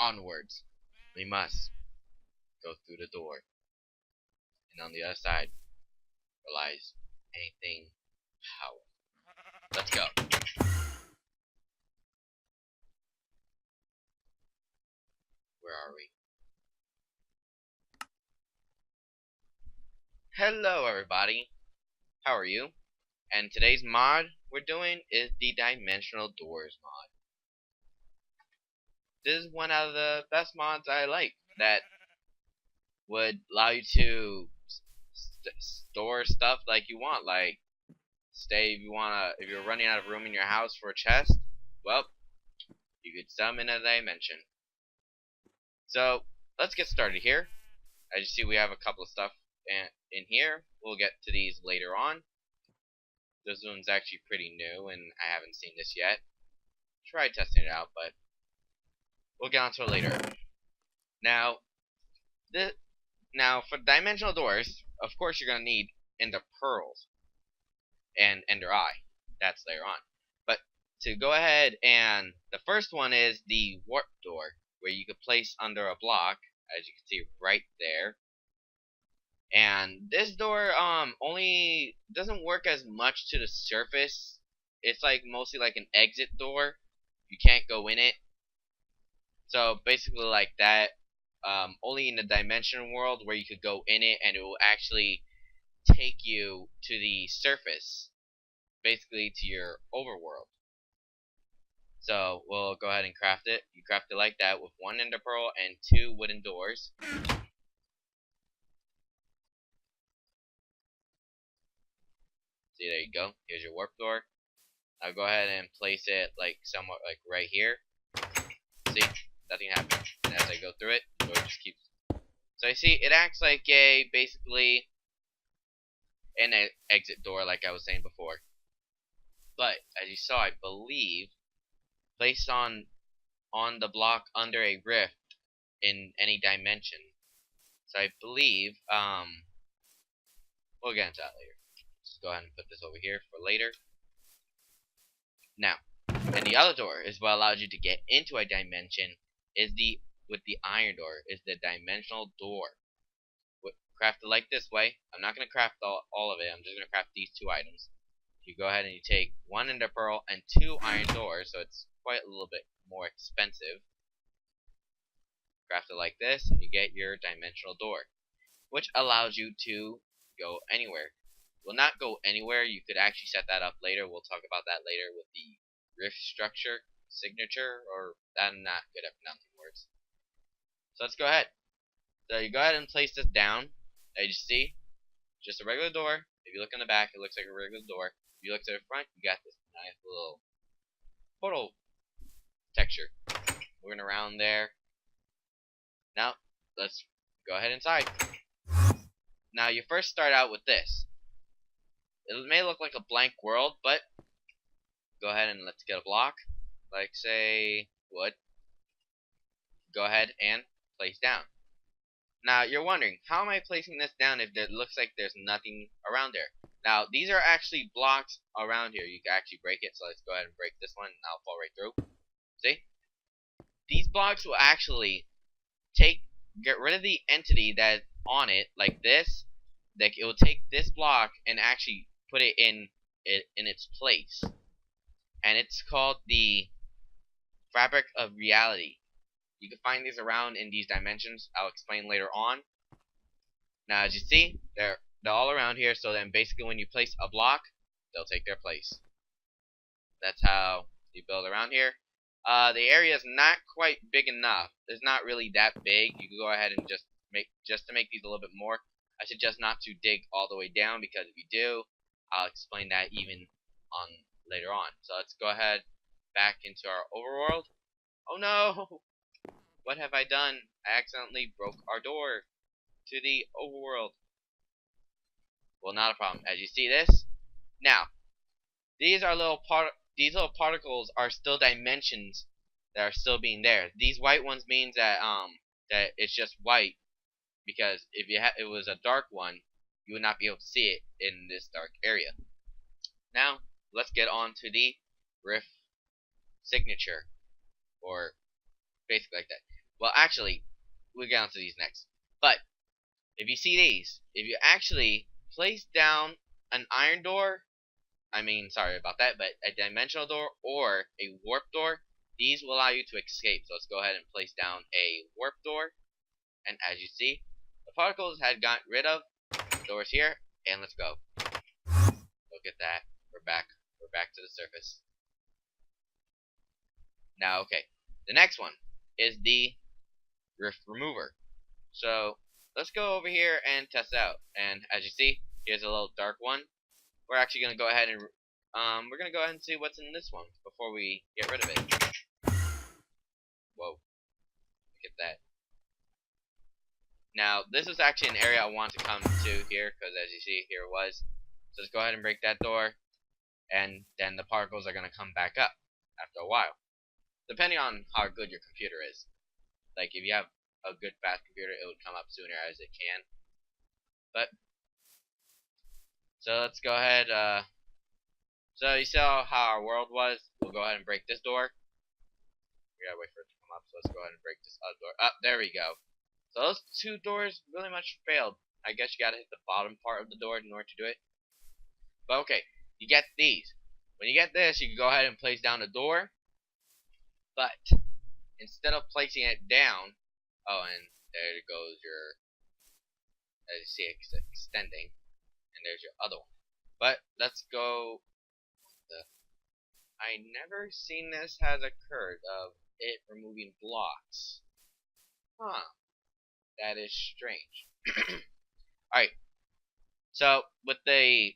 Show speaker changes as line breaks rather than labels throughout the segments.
onwards. We must go through the door. And on the other side relies anything powerful. Let's go. Where are we? Hello everybody. How are you? And today's mod we're doing is the Dimensional Doors mod. This is one of the best mods I like that would allow you to store stuff like you want, like if you're running out of room in your house for a chest, well, you could summon a dimension. So let's get started here. As you see, we have a couple of stuff in here. We'll get to these later on. This one's actually pretty new and I haven't seen this yet. Try testing it out, but we'll get onto it later. Now for dimensional doors, of course you're gonna need Ender Pearls and Ender Eye. That's later on. But to go ahead, and the first one is the warp door, where you could place under a block, as you can see right there. And this door only doesn't work as much to the surface. It's like mostly like an exit door. You can't go in it. So basically like that. Only in the dimension world where you could go in it and it will actually take you to the surface, basically to your overworld. So we'll go ahead and craft it. You craft it like that with 1 ender pearl and 2 wooden doors. See, there you go. Here's your warp door. Now go ahead and place it like somewhat like right here. See, nothing happens. And as I go through it, the door just keeps. So you see, it acts like basically an exit door, like I was saying before. But as you saw, I believe, placed on the block under a rift in any dimension. So I believe we'll get into that later. Just go ahead and put this over here for later. Now, and the other door is what allows you to get into a dimension is with the iron door is the dimensional door. Craft it like this way. I'm not going to craft all of it. I'm just going to craft these 2 items. You go ahead and you take 1 ender pearl and 2 iron doors, so it's quite a little bit more expensive. Craft it like this and you get your dimensional door, which allows you to go anywhere. Well, not go anywhere. You could actually set that up later. We'll talk about that later with the rift structure, signature, or I'm not good at pronouncing words. So let's go ahead. So you go ahead and place this down. As you see, just a regular door. If you look in the back, it looks like a regular door. If you look to the front, you got this nice little portal texture moving around there. Now, let's go ahead inside. Now, you first start out with this. It may look like a blank world, but go ahead and let's get a block. Like, say, wood. Go ahead and place down. Now, you're wondering, how am I placing this down if it looks like there's nothing around there? Now, these are actually blocks around here. You can actually break it, so let's go ahead and break this one, and I'll fall right through. See? These blocks will actually get rid of the entity that's on it, like this. Like, it will take this block and actually put it in its place. And it's called the Fabric of Reality. You can find these around in these dimensions. I'll explain later on. Now, as you see, they're all around here. So then, basically, when you place a block, they'll take their place. That's how you build around here. The area is not quite big enough. It's not really that big. You can go ahead and just to make these a little bit more. I suggest not to dig all the way down, because if you do, I'll explain that even on later on. So let's go ahead back into our overworld. Oh no! What have I done? I accidentally broke our door to the overworld. Well, not a problem. As you see this, now these little particles are still dimensions that are still being there. These white ones means that that it's just white, because if it was a dark one, you would not be able to see it in this dark area. Now let's get on to the rift signature, or basically like that. Well, actually, we'll get onto these next. But if you see these, if you actually place down an iron door, I mean, sorry about that, but a dimensional door or a warp door, these will allow you to escape. So let's go ahead and place down a warp door. And as you see, the particles had gotten rid of. The door's here, and let's go. Look at that. We're back. We're back to the surface. Now, okay. The next one is the rift remover. So let's go over here and test it out. And as you see, here's a little dark one. We're actually gonna go ahead and see what's in this one before we get rid of it. Whoa, look at that. Now this is actually an area I want to come to here, because as you see, here it was. So let's go ahead and break that door, and then the particles are gonna come back up after a while, depending on how good your computer is. Like if you have a good fast computer, it would come up sooner as it can. But so let's go ahead. So you saw how our world was. We'll go ahead and break this door. We gotta wait for it to come up. So let's go ahead and break this other door. There we go. So those two doors really much failed. I guess you gotta hit the bottom part of the door in order to do it. But okay, you get these. When you get this, you can go ahead and place down the door. But instead of placing it down, oh, and there goes your, as you see, it's extending, and there's your other one. But let's go. I never seen this has occurred of it removing blocks. Huh. That is strange. Alright. So with the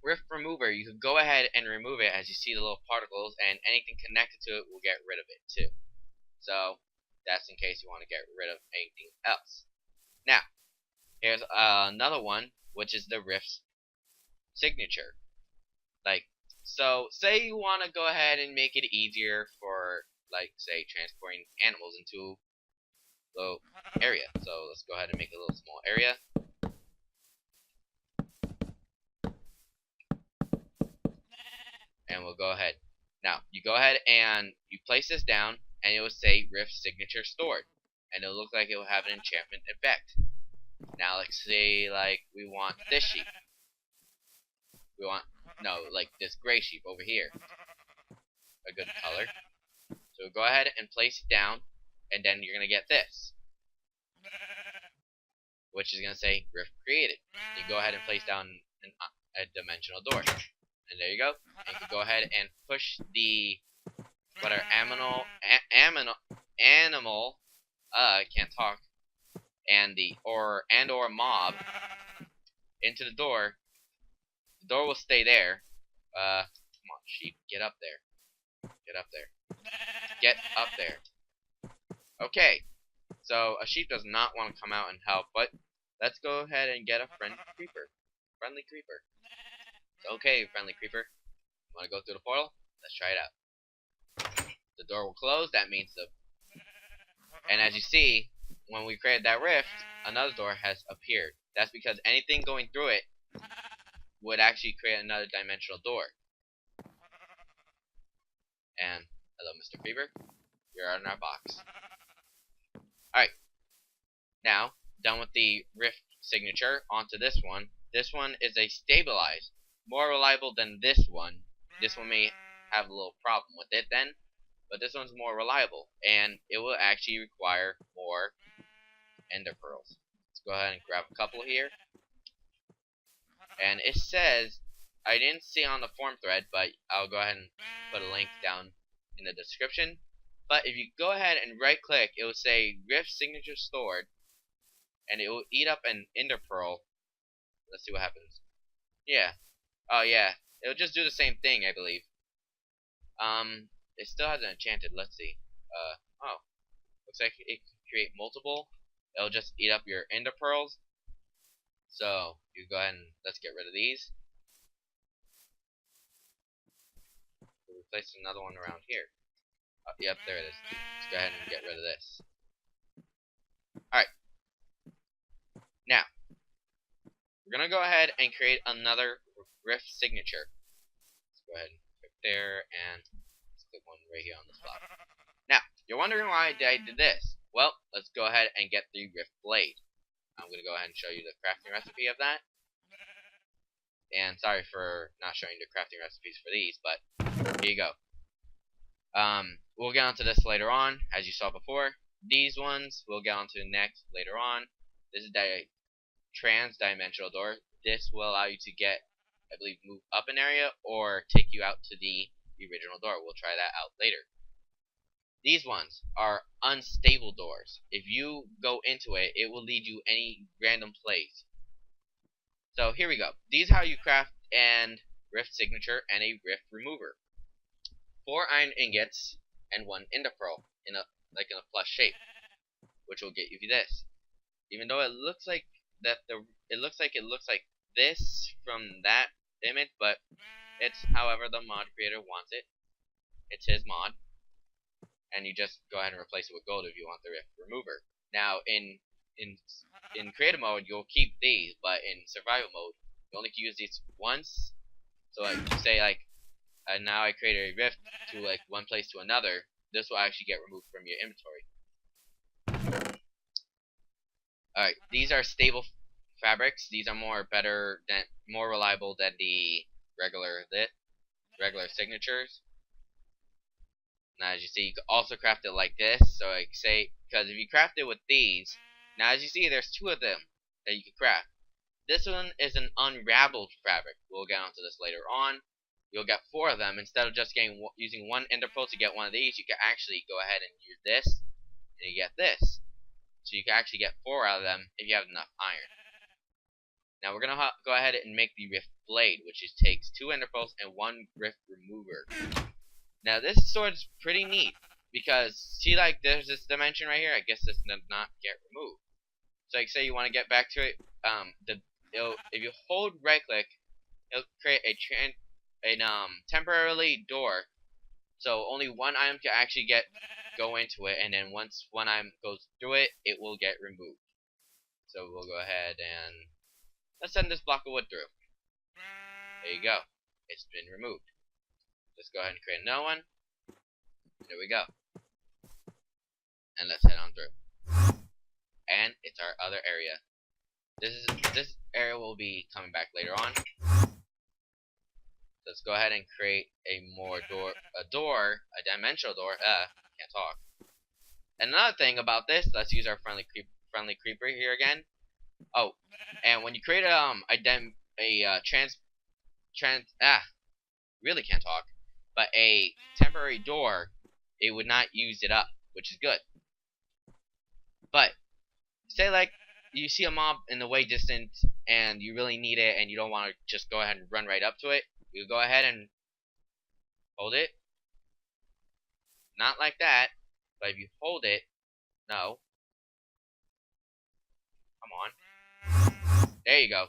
rift remover, you can go ahead and remove it as you see the little particles, and anything connected to it will get rid of it too. So that's in case you want to get rid of anything else. Now, here's another one, which is the rift signature. Like, so say you want to go ahead and make it easier for, like, say, transporting animals into the area. So let's go ahead and make a little small area. And we'll go ahead. Now, you go ahead and you place this down, and it will say rift signature stored. And it'll look like it will have an enchantment effect. Now, let's say, like, we want this sheep. We want, no, like this gray sheep over here. A good color. So go ahead and place it down, and then you're going to get this, which is going to say rift created. You go ahead and place down a dimensional door. And there you go. And you can go ahead and push the animal, I can't talk, and or mob into the door. The door will stay there. Come on, sheep, get up there. Get up there. Get up there. Okay. So a sheep does not want to come out and help, but let's go ahead and get a friendly creeper. Okay, friendly creeper. You want to go through the portal? Let's try it out. The door will close. That means and as you see, when we created that rift, another door has appeared. That's because anything going through it would actually create another dimensional door. And hello, Mr. Creeper. You're in our box. Alright. Now, done with the rift signature, onto this one. This one is a stabilized. More reliable than this one. This one may have a little problem with it then, but this one's more reliable, and it will actually require more ender pearls. Let's go ahead and grab a couple here. And it says, I didn't see on the forum thread, but I'll go ahead and put a link down in the description. But if you go ahead and right click, it will say rift signature stored, and it will eat up an ender pearl. Let's see what happens. Yeah. Oh yeah. It'll just do the same thing, I believe. It still hasn't enchanted. Let's see. Oh. Looks like it can create multiple. It'll just eat up your ender pearls. So, you go ahead and let's get rid of these. We'll replace another one around here. Oh, yep, there it is. Let's go ahead and get rid of this. Alright. Now, we're going to go ahead and create another rift signature. Let's go ahead and click there, and let's click one right here on the spot. Now, You're wondering why I did this. Well, let's go ahead and get the Rift Blade. I'm going to go ahead and show you the crafting recipe of that. And sorry for not showing the crafting recipes for these, but here you go. We'll get onto this later on, as you saw before. These ones we'll get onto next later on. This is the trans-dimensional door. This will allow you to get, I believe, move up an area or take you out to the original door. We'll try that out later. These ones are unstable doors. If you go into it, it will lead you any random place. So here we go. These are how you craft an rift signature and a rift remover. 4 iron ingots and 1 ender pearl in a plus shape, which will get you this. Even though it looks like it looks like this from that image, but it's however the mod creator wants it. It's his mod, and you just go ahead and replace it with gold if you want the rift remover. Now in creative mode you'll keep these, but in survival mode you only can use these once. So like say like now I created a rift to like one place to another, this will actually get removed from your inventory. Alright, these are stable fabrics. These are more reliable than the regular signatures. Now as you see, you can also craft it like this. So like say, because if you craft it with these, now as you see there's 2 of them that you can craft. This one is an unraveled fabric. We'll get onto this later on. You'll get 4 of them. Instead of just using 1 ender pearl to get one of these, you can actually go ahead and use this, and you get this. So you can actually get 4 out of them if you have enough iron. Now we're gonna go ahead and make the rift blade, which takes 2 ender pearls and 1 rift remover. Now this sword's pretty neat because see, like there's this dimension right here. I guess this does not get removed. So like say you want to get back to it, if you hold right click, it'll create a temporarily door, so only 1 item can actually go into it, and then once 1 item goes through it, it will get removed. So we'll go ahead and let's send this block of wood through. There you go. It's been removed. Let's go ahead and create another one. There we go. And let's head on through. And it's our other area. This area will be coming back later on. Let's go ahead and create a dimensional door. Can't talk. And another thing about this, let's use our friendly creeper here again. Oh, and when you create really can't talk, but a temporary door, it would not use it up, which is good. But say like you see a mob in the way distance and you really need it and you don't want to just go ahead and run right up to it, you go ahead and hold it. Not like that, but if you hold it, no. Come on. There you go.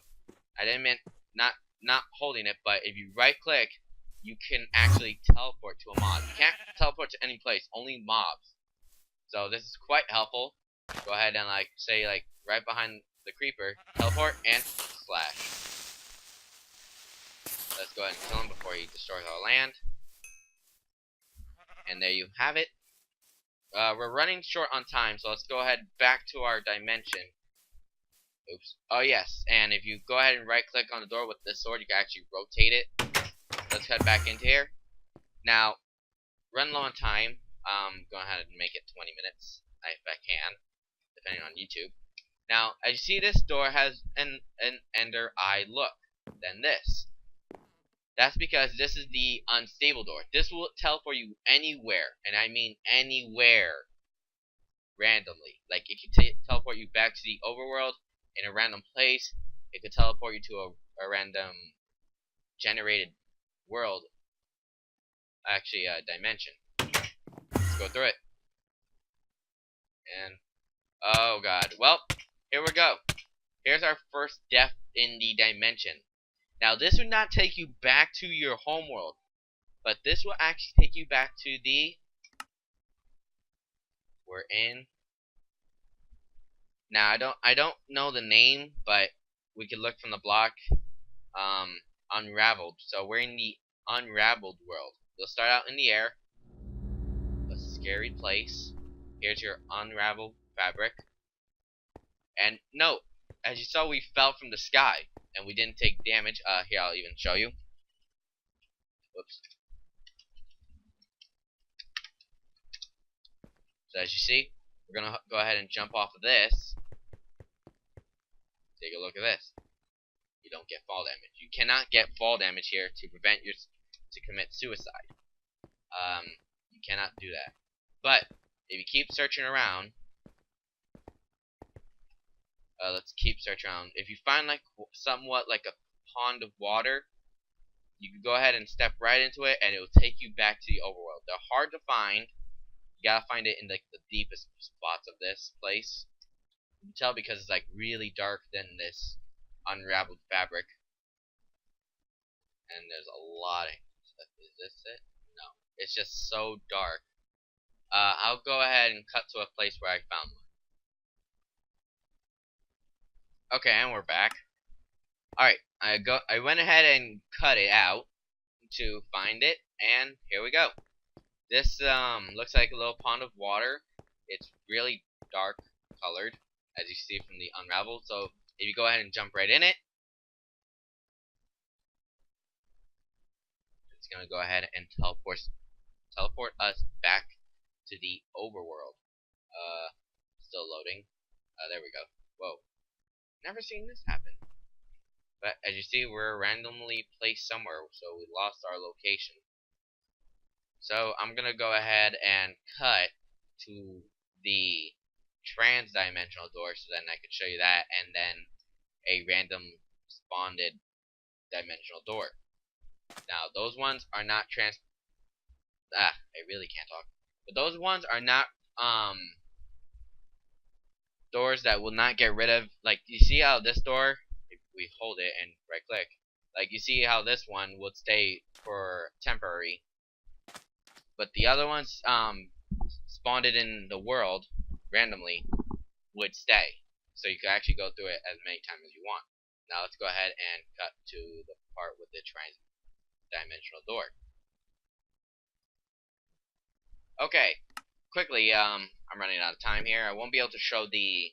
I didn't mean not holding it, but if you right click, you can actually teleport to a mob. You can't teleport to any place, only mobs. So this is quite helpful. Go ahead and like say like right behind the creeper, teleport and slash. Let's go ahead and kill him before he destroys our land. And there you have it. We're running short on time, so let's go ahead back to our dimension. Oops. Oh yes, and if you go ahead and right click on the door with this sword, you can actually rotate it. Let's head back into here. Now, run low on time. Go ahead and make it 20 minutes, if I can, depending on YouTube. Now, as you see, this door has an ender eye look. Then this. That's because this is the unstable door. This will teleport you anywhere, and I mean anywhere, randomly. Like, it can teleport you back to the overworld in a random place. It could teleport you to a random generated world. Actually, dimension. Let's go through it. And, oh god. Well, here we go. Here's our first death in the dimension. Now, this would not take you back to your homeworld, but this will actually take you back to the... We're in... Now, I don't know the name, but we could look from the block. Unraveled. So we're in the unraveled world. You'll start out in the air. Let's scary place. Here's your unraveled fabric. And note, as you saw, we fell from the sky and we didn't take damage. Here, I'll even show you. Whoops. So as you see, we're gonna go ahead and jump off of this. Take a look at this. You don't get fall damage. You cannot get fall damage here to prevent you to commit suicide. You cannot do that. But if you keep searching around, let's keep searching around. If you find like somewhat like a pond of water, you can go ahead and step right into it, and it will take you back to the overworld. They're hard to find. You gotta find it in like the deepest spots of this place. You can tell because it's like really dark than this unraveled fabric. And there's a lot of... Is this it? No. It's just so dark. I'll go ahead and cut to a place where I found one. Okay, and we're back. Alright, I went ahead and cut it out to find it, and here we go. This looks like a little pond of water. It's really dark colored, as you see from the unravel. So if you go ahead and jump right in it, it's gonna go ahead and teleport us back to the overworld. Still loading. There we go. Whoa. Never seen this happen. But as you see, we're randomly placed somewhere, so we lost our location. So I'm gonna go ahead and cut to the trans-dimensional door so then I could show you that, and then a random spawned dimensional door. Now those ones are not I really can't talk. But those ones are not doors that will not get rid of. Like, you see how this door, if we hold it and right click, like you see how this one would stay for temporary, but the other ones spawned in the world randomly would stay, so you could actually go through it as many times as you want. Now let's go ahead and cut to the part with the trans-dimensional door. Okay, quickly, I'm running out of time here. I won't be able to show the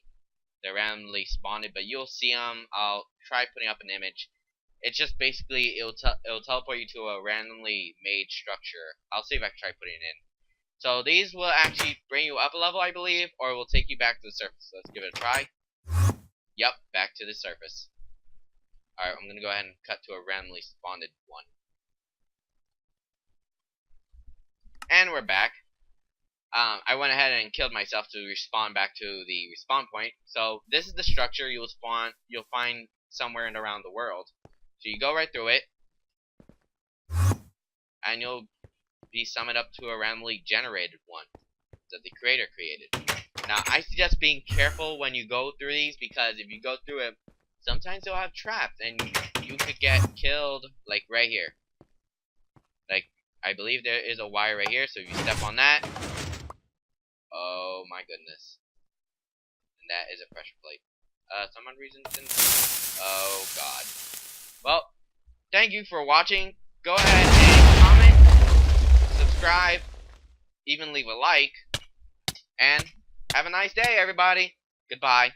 randomly spawned, but you'll see them. I'll try putting up an image. It's just basically it'll teleport you to a randomly made structure. I'll see if I can try putting it in. So these will actually bring you up a level, I believe, or will take you back to the surface. Let's give it a try. Yep, back to the surface. Alright, I'm gonna go ahead and cut to a randomly spawned one. And we're back. I went ahead and killed myself to respawn back to the respawn point. So this is the structure you'll find somewhere in around the world. So you go right through it, and you'll be summoned up to a randomly generated one that the creator created. Now I suggest being careful when you go through these, because if you go through it, sometimes they'll have traps and you could get killed, like right here. Like, I believe there is a wire right here, so if you step on that, oh my goodness. And that is a pressure plate. Some reason didn't. Oh god. Well, thank you for watching. Go ahead and comment, subscribe, even leave a like, and have a nice day, everybody. Goodbye.